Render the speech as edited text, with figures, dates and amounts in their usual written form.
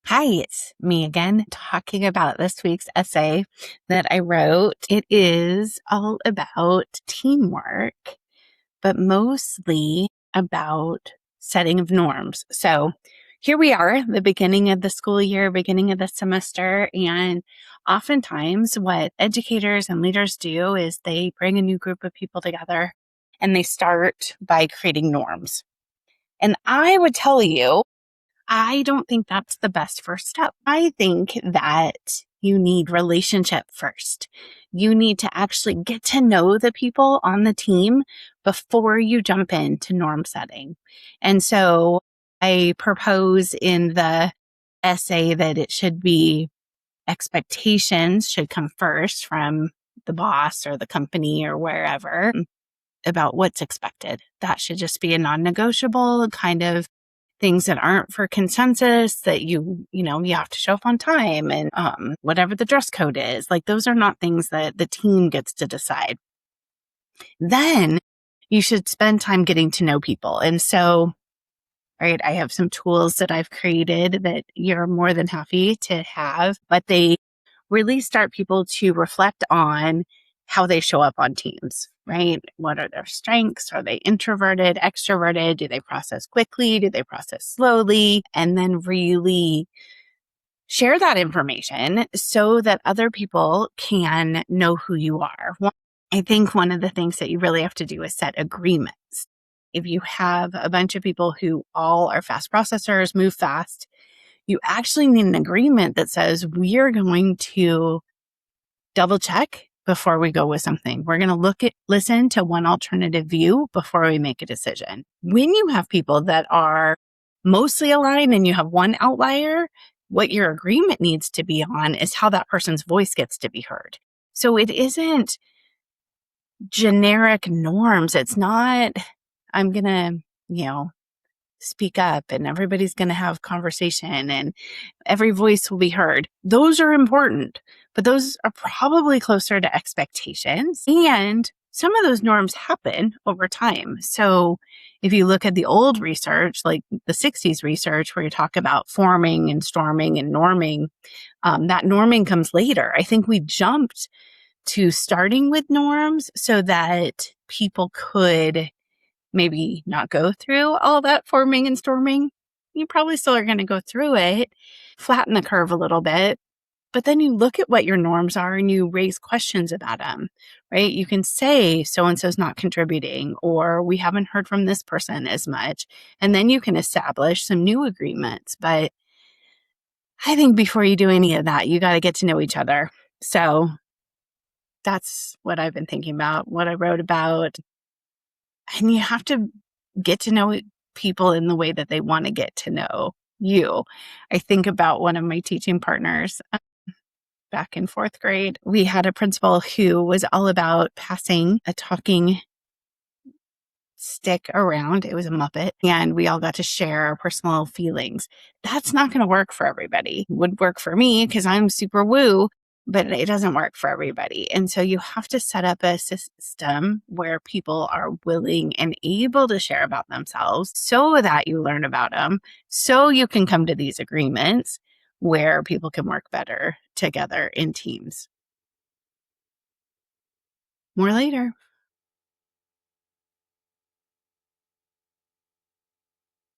Hi, it's me again talking about this week's essay that I wrote. It is all about teamwork, but mostly about setting of norms. So here we are, the beginning of the school year, beginning of the semester, and oftentimes what educators and leaders do is they bring a new group of people together and they start by creating norms. And I would tell you, I don't think that's the best first step. I think that you need relationship first. You need to actually get to know the people on the team before you jump into norm setting. And so I propose in the essay that it should be expectations should come first from the boss or the company or wherever about what's expected. That should just be a non-negotiable kind of things that aren't for consensus that you have to show up on time and whatever the dress code is. Like those are not things that the team gets to decide. Then you should spend time getting to know people. And so, right, I have some tools that I've created that you're more than happy to have, but they really start people to reflect on how they show up on teams, right? What are their strengths? Are they introverted, extroverted? Do they process quickly? Do they process slowly? And then really share that information so that other people can know who you are. I think one of the things that you really have to do is set agreements. If you have a bunch of people who all are fast processors, move fast, you actually need an agreement that says we are going to double check before we go with something. We're going to listen to one alternative view before we make a decision. When you have people that are mostly aligned and you have one outlier, what your agreement needs to be on is how that person's voice gets to be heard. So it isn't generic norms. It's not, I'm going to, speak up and everybody's going to have conversation and every voice will be heard. Those are important, but those are probably closer to expectations. And some of those norms happen over time. So if you look at the old research, like the 60s research, where you talk about forming and storming and norming, that norming comes later. I think we jumped to starting with norms so that people could maybe not go through all that forming and storming. You probably still are going to go through it, flatten the curve a little bit, but then you look at what your norms are and you raise questions about them, right? You can say so-and-so's not contributing, or we haven't heard from this person as much. And then you can establish some new agreements. But I think before you do any of that, you got to get to know each other. So that's what I've been thinking about, what I wrote about. And you have to get to know people in the way that they want to get to know you. I think about one of my teaching partners back in fourth grade. We had a principal who was all about passing a talking stick around. It was a Muppet, and we all got to share our personal feelings. That's not going to work for everybody. It would work for me because I'm super woo, but it doesn't work for everybody. And so you have to set up a system where people are willing and able to share about themselves so that you learn about them, so you can come to these agreements where people can work better together in teams. More later.